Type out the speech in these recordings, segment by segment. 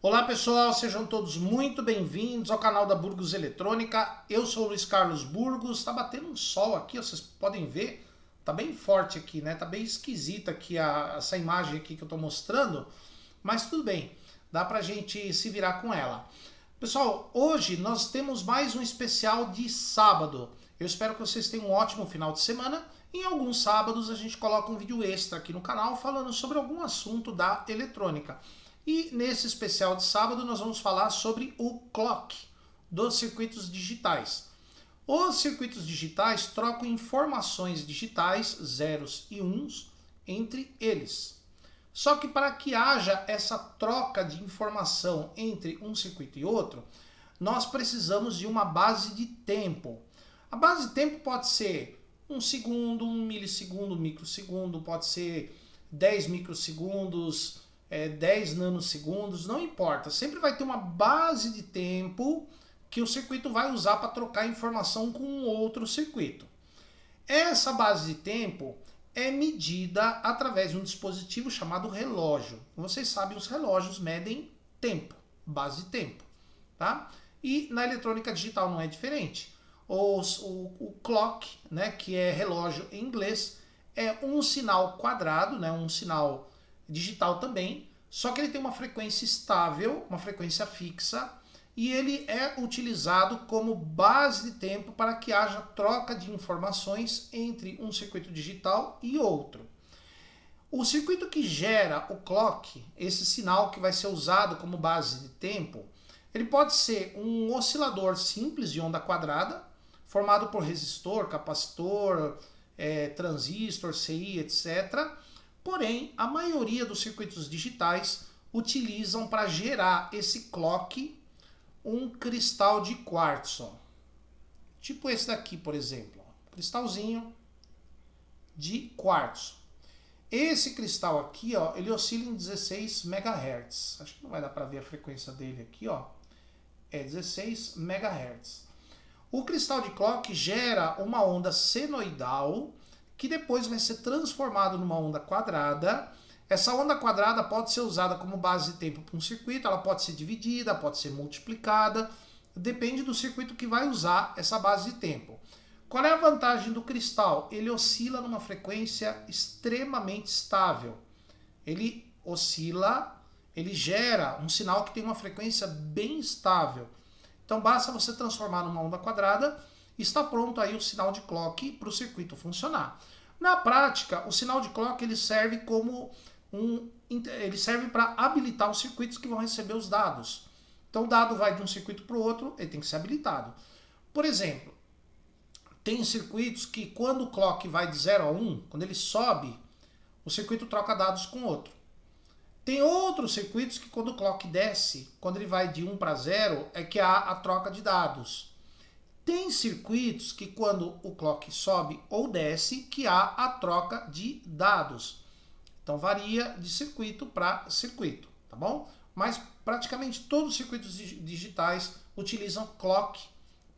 Olá pessoal, sejam todos muito bem-vindos ao canal da Burgos Eletrônica. Eu sou o Luiz Carlos Burgos. Tá batendo um sol aqui, vocês podem ver. Tá bem forte aqui, né? Tá bem esquisita aqui essa imagem aqui que eu tô mostrando, mas tudo bem. Dá pra gente se virar com ela. Pessoal, hoje nós temos mais um especial de sábado. Eu espero que vocês tenham um ótimo final de semana. Em alguns sábados a gente coloca um vídeo extra aqui no canal falando sobre algum assunto da eletrônica. E nesse especial de sábado nós vamos falar sobre o clock dos circuitos digitais. Os circuitos digitais trocam informações digitais, zeros e uns, entre eles. Só que para que haja essa troca de informação entre um circuito e outro, nós precisamos de uma base de tempo. A base de tempo pode ser 1 segundo, 1 milissegundo, 1 microsegundo, pode ser 10 microsegundos, 10 nanosegundos, não importa. Sempre vai ter uma base de tempo que o circuito vai usar para trocar informação com um outro circuito. Essa base de tempo é medida através de um dispositivo chamado relógio. Vocês sabem, os relógios medem tempo, base de tempo, tá? E na eletrônica digital não é diferente. O clock, né, que é relógio em inglês, é um sinal quadrado, né, um sinal digital também, só que ele tem uma frequência estável, uma frequência fixa, e ele é utilizado como base de tempo para que haja troca de informações entre um circuito digital e outro. O circuito que gera o clock, esse sinal que vai ser usado como base de tempo, ele pode ser um oscilador simples de onda quadrada, formado por resistor, capacitor, transistor, CI, etc. Porém, a maioria dos circuitos digitais utilizam para gerar esse clock um cristal de quartzo. Tipo esse daqui, por exemplo. Cristalzinho de quartzo. Esse cristal aqui, ó, ele oscila em 16 MHz. Acho que não vai dar para ver a frequência dele aqui, ó. É 16 MHz. O cristal de clock gera uma onda senoidal que depois vai ser transformado numa onda quadrada. Essa onda quadrada pode ser usada como base de tempo para um circuito, ela pode ser dividida, pode ser multiplicada, depende do circuito que vai usar essa base de tempo. Qual é a vantagem do cristal? Ele oscila numa frequência extremamente estável. Ele oscila, ele gera um sinal que tem uma frequência bem estável. Então basta você transformar numa onda quadrada e está pronto aí o sinal de clock para o circuito funcionar. Na prática, o sinal de clock ele serve como ele serve para habilitar os circuitos que vão receber os dados. Então o dado vai de um circuito para o outro, ele tem que ser habilitado. Por exemplo, tem circuitos que quando o clock vai de 0 a 1, quando ele sobe, o circuito troca dados com o outro. Tem outros circuitos que quando o clock desce, quando ele vai de 1 para 0, é que há a troca de dados. Tem circuitos que quando o clock sobe ou desce, que há a troca de dados. Então varia de circuito para circuito, tá bom? Mas praticamente todos os circuitos digitais utilizam clock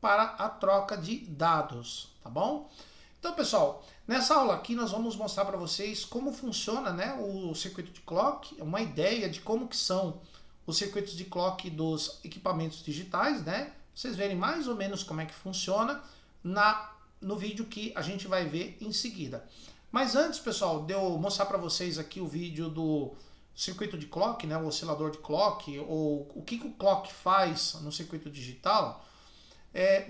para a troca de dados, tá bom? Então, pessoal, nessa aula aqui nós vamos mostrar para vocês como funciona, né, o circuito de clock, uma ideia de como que são os circuitos de clock dos equipamentos digitais, né? Vocês verem mais ou menos como é que funciona no vídeo que a gente vai ver em seguida. Mas antes, pessoal, de eu mostrar para vocês aqui o vídeo do circuito de clock, né, o oscilador de clock, ou o que o clock faz no circuito digital,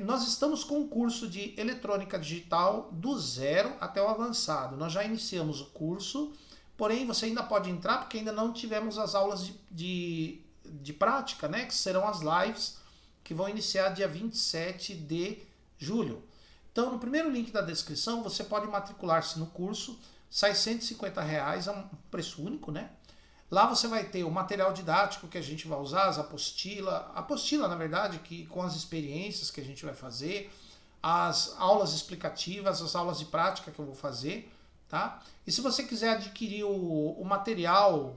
nós estamos com um curso de eletrônica digital do zero até o avançado. Nós já iniciamos o curso, porém você ainda pode entrar porque ainda não tivemos as aulas de prática, né, que serão as lives que vão iniciar dia 27 de julho. Então, no primeiro link da descrição, você pode matricular-se no curso, sai R$150, é um preço único, né? Lá você vai ter o material didático que a gente vai usar, a apostila, na verdade, que com as experiências que a gente vai fazer, as aulas explicativas, as aulas de prática que eu vou fazer, tá? E se você quiser adquirir o material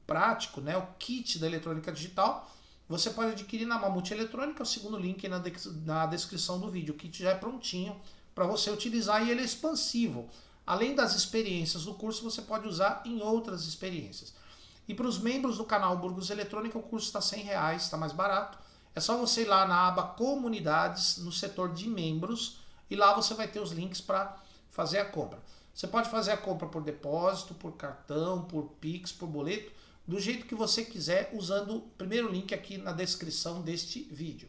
prático, né, o kit da eletrônica digital, você pode adquirir na Mamute Eletrônica, o segundo link na descrição do vídeo. O kit já é prontinho para você utilizar e ele é expansivo. Além das experiências do curso, você pode usar em outras experiências. E para os membros do canal Burgos Eletrônica, o curso está R$100, está mais barato. É só você ir lá na aba Comunidades, no setor de membros, e lá você vai ter os links para fazer a compra. Você pode fazer a compra por depósito, por cartão, por Pix, por boleto, do jeito que você quiser, usando o primeiro link aqui na descrição deste vídeo.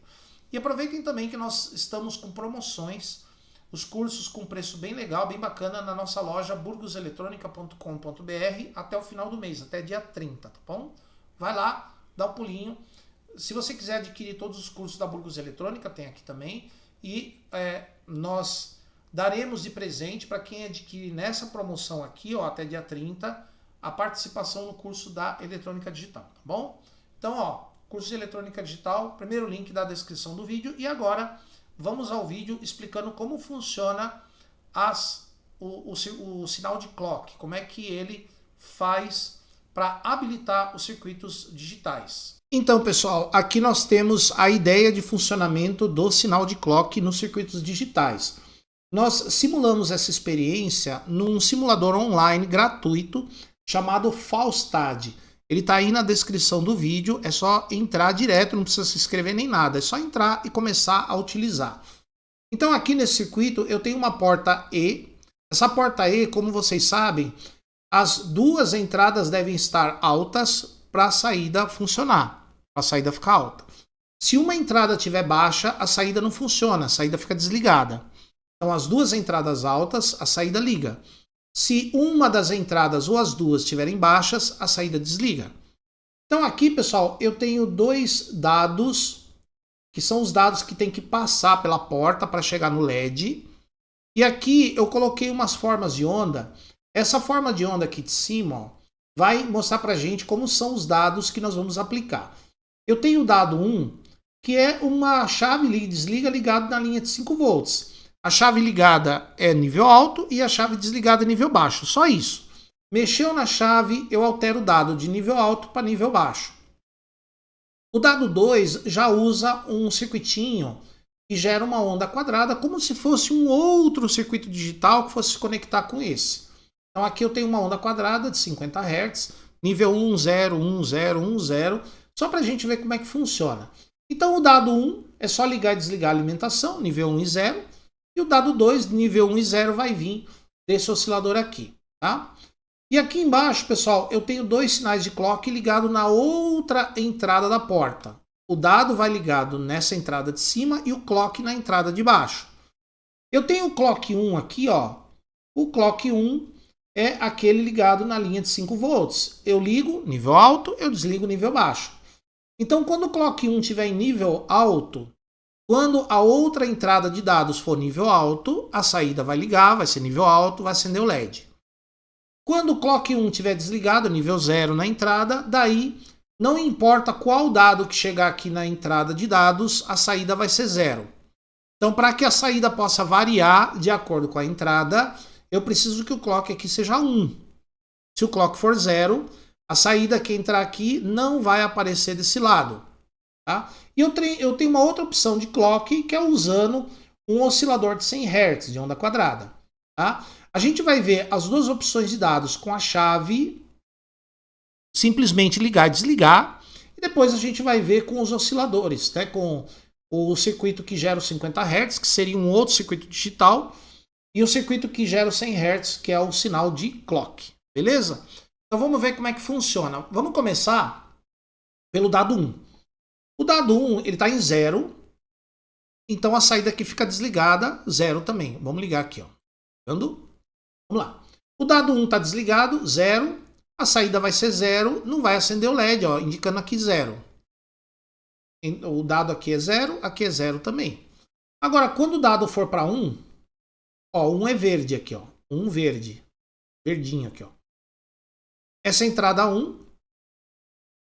E aproveitem também que nós estamos com promoções, os cursos com preço bem legal, bem bacana, na nossa loja burgoseletronica.com.br até o final do mês, até dia 30, tá bom? Vai lá, dá um pulinho. Se você quiser adquirir todos os cursos da Burgos Eletrônica, tem aqui também. E nós daremos de presente para quem adquirir nessa promoção aqui, ó, até dia 30, a participação no curso da Eletrônica Digital, tá bom? Então, ó, curso de Eletrônica Digital, primeiro link da descrição do vídeo. E agora vamos ao vídeo explicando como funciona o sinal de clock, como é que ele faz para habilitar os circuitos digitais. Então, pessoal, aqui nós temos a ideia de funcionamento do sinal de clock nos circuitos digitais. Nós simulamos essa experiência num simulador online gratuito chamado Falstad. Ele está aí na descrição do vídeo, é só entrar direto, não precisa se inscrever nem nada, é só entrar e começar a utilizar. Então aqui nesse circuito eu tenho uma porta E. Essa porta E, como vocês sabem, as duas entradas devem estar altas para a saída funcionar, para a saída ficar alta. Se uma entrada estiver baixa, a saída não funciona, a saída fica desligada. Então as duas entradas altas, a saída liga. Se uma das entradas ou as duas estiverem baixas, a saída desliga. Então aqui, pessoal, eu tenho dois dados, que são os dados que tem que passar pela porta para chegar no LED. E aqui eu coloquei umas formas de onda. Essa forma de onda aqui de cima, ó, vai mostrar para a gente como são os dados que nós vamos aplicar. Eu tenho o dado 1, que é uma chave liga e desliga ligado na linha de 5 volts. A chave ligada é nível alto e a chave desligada é nível baixo. Só isso. Mexeu na chave, eu altero o dado de nível alto para nível baixo. O dado 2 já usa um circuitinho que gera uma onda quadrada, como se fosse um outro circuito digital que fosse se conectar com esse. Então aqui eu tenho uma onda quadrada de 50 Hz, nível 1, 0, 1, 0, 1, 0, só para a gente ver como é que funciona. Então o dado 1 é só ligar e desligar a alimentação, nível 1 e 0. E o dado 2, nível 1 e 0, vai vir desse oscilador aqui, tá? E aqui embaixo, pessoal, eu tenho dois sinais de clock ligados na outra entrada da porta. O dado vai ligado nessa entrada de cima e o clock na entrada de baixo. Eu tenho o clock 1 aqui, ó. O clock 1 é aquele ligado na linha de 5 volts. Eu ligo nível alto, eu desligo nível baixo. Então, quando o clock 1 estiver em nível alto, quando a outra entrada de dados for nível alto, a saída vai ligar, vai ser nível alto, vai acender o LED. Quando o clock 1 estiver desligado, nível 0 na entrada, daí não importa qual dado que chegar aqui na entrada de dados, a saída vai ser 0. Então, para que a saída possa variar de acordo com a entrada, eu preciso que o clock aqui seja 1. Se o clock for 0, a saída que entrar aqui não vai aparecer desse lado. Tá? E eu tenho uma outra opção de clock, que é usando um oscilador de 100 Hz, de onda quadrada. Tá? A gente vai ver as duas opções de dados com a chave, simplesmente ligar e desligar, e depois a gente vai ver com os osciladores, né? Com o circuito que gera os 50 Hz, que seria um outro circuito digital, e o circuito que gera os 100 Hz, que é o sinal de clock. Beleza? Então vamos ver como é que funciona. Vamos começar pelo dado 1. O dado 1 ele está em 0, então a saída aqui fica desligada, 0 também. Vamos ligar aqui, ó. Vamos lá. O dado 1 está desligado, 0. A saída vai ser 0, não vai acender o LED, ó, indicando aqui 0. O dado aqui é 0, aqui é 0 também. Agora, quando o dado for para 1, ó, 1 é verde aqui, ó. 1 verde. Verdinho aqui, ó. Essa entrada 1,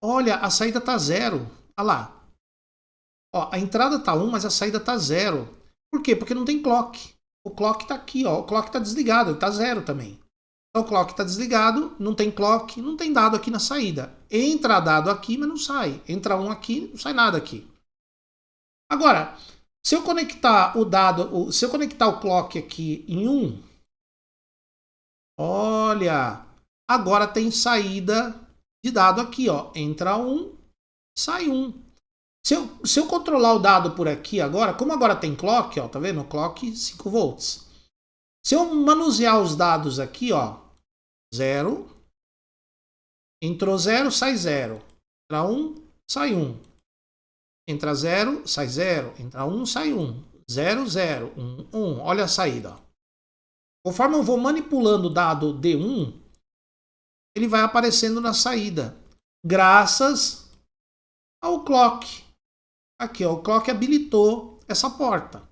olha, a saída está 0. Olha lá. Ó, a entrada está 1, mas a saída está 0. Por quê? Porque não tem clock. O clock está aqui, ó. O clock está desligado, ele está 0 também. Então o clock está desligado, não tem clock, não tem dado aqui na saída. Entra dado aqui, mas não sai. Entra 1 aqui, não sai nada aqui. Agora, se eu conectar o dado, se eu conectar o clock aqui em 1, olha, agora tem saída de dado aqui, ó. Entra um, sai um. Se eu controlar o dado por aqui agora, como agora tem clock, ó, tá vendo? Clock 5 volts. Se eu manusear os dados aqui, ó, 0, entrou 0, sai 0. Entra 1, sai 1. Entra 0, sai 0. Entra 1, sai 1. 0, 0, 1, 1. Olha a saída, ó. Conforme eu vou manipulando o dado D1, ele vai aparecendo na saída, graças ao clock. Aqui, ó, o clock habilitou essa porta.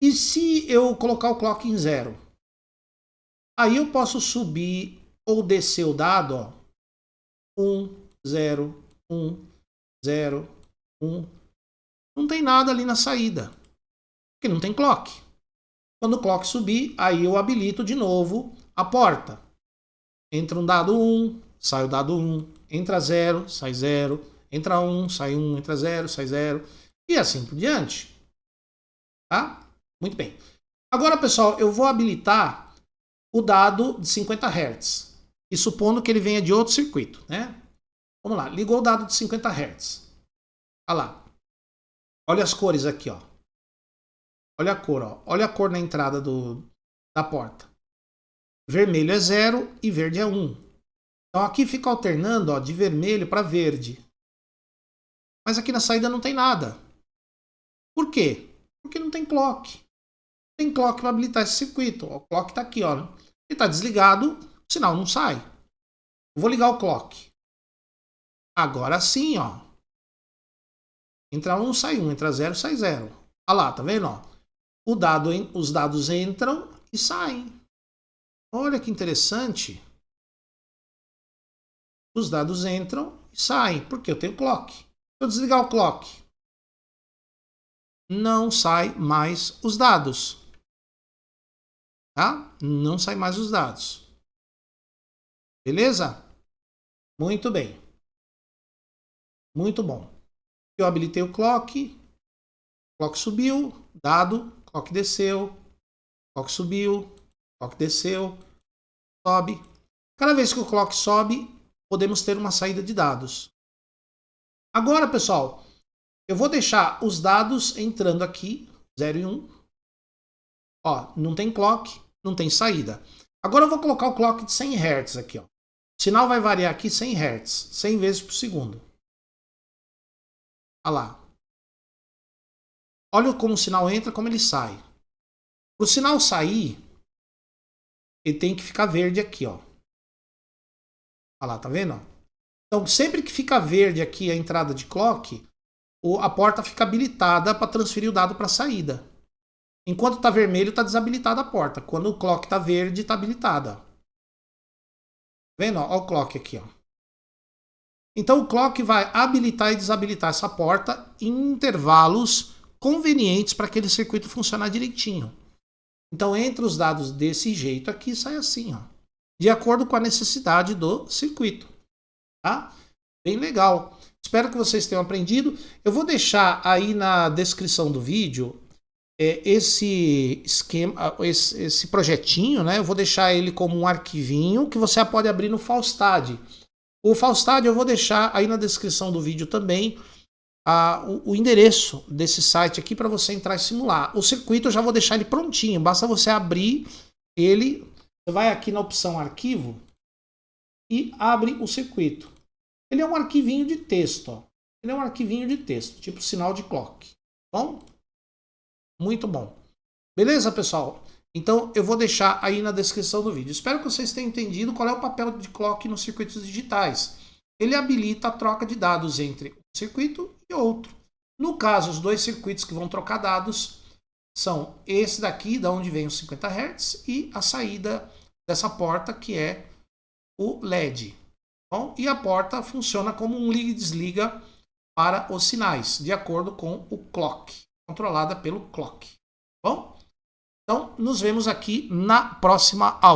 E se eu colocar o clock em 0? Aí eu posso subir ou descer o dado, ó. 1, 0, 1, 0, 1. Não tem nada ali na saída, porque não tem clock. Quando o clock subir, aí eu habilito de novo a porta. Entra um dado 1, sai o dado 1. Entra 0, sai 0. Entra 1, sai 1. Entra 0, sai 0. E assim por diante. Tá? Muito bem. Agora, pessoal, eu vou habilitar o dado de 50 Hz. E supondo que ele venha de outro circuito, né? Vamos lá. Ligou o dado de 50 Hz. Olha lá. Olha as cores aqui, ó. Olha a cor, ó. Olha a cor na entrada da porta. Vermelho é 0 e verde é 1. Então aqui fica alternando, ó, de vermelho para verde. Mas aqui na saída não tem nada. Por quê? Porque não tem clock. Não tem clock para habilitar esse circuito. O clock está aqui, ó. Ele está desligado, o sinal não sai. Vou ligar o clock. Agora sim, ó. Entra 1, sai 1. Entra 0, sai 0. Olha lá, tá vendo? Ó? Os dados entram e saem. Olha que interessante. Os dados entram e saem, porque eu tenho clock. Se eu desligar o clock, não sai mais os dados. Tá? Não sai mais os dados. Beleza? Muito bem. Muito bom. Eu habilitei o clock subiu, dado, clock desceu, clock subiu, clock desceu, sobe. Cada vez que o clock sobe, podemos ter uma saída de dados. Agora, pessoal, eu vou deixar os dados entrando aqui, 0 e 1. Ó, não tem clock, não tem saída. Agora eu vou colocar o clock de 100 Hz aqui, ó. O sinal vai variar aqui 100 Hz, 100 vezes por segundo. Olha lá. Olha como o sinal entra, como ele sai. Para o sinal sair, ele tem que ficar verde aqui, ó. Olha lá, tá vendo? Então, sempre que fica verde aqui a entrada de clock, a porta fica habilitada para transferir o dado para a saída. Enquanto está vermelho, está desabilitada a porta. Quando o clock está verde, está habilitada. Vendo? Olha o clock aqui, ó. Então, o clock vai habilitar e desabilitar essa porta em intervalos convenientes para aquele circuito funcionar direitinho. Então, entra os dados desse jeito aqui e sai assim, ó, de acordo com a necessidade do circuito. Tá? Bem legal. Espero que vocês tenham aprendido. Eu vou deixar aí na descrição do vídeo esse esquema, esse projetinho, né? Eu vou deixar ele como um arquivinho que você pode abrir no Falstad. O Falstad eu vou deixar aí na descrição do vídeo também o endereço desse site aqui para você entrar e simular. O circuito eu já vou deixar ele prontinho, basta você abrir ele, você vai aqui na opção arquivo e abre o circuito. Ele é um arquivinho de texto, ó. Ele é um arquivinho de texto, tipo sinal de clock. Bom? Muito bom. Beleza, pessoal? Então eu vou deixar aí na descrição do vídeo. Espero que vocês tenham entendido qual é o papel de clock nos circuitos digitais. Ele habilita a troca de dados entre um circuito e outro. No caso, os dois circuitos que vão trocar dados são esse daqui, da onde vem os 50 Hz, e a saída dessa porta, que é o LED. Bom, e a porta funciona como um liga e desliga para os sinais, de acordo com o clock, controlada pelo clock. Bom, então nos vemos aqui na próxima aula.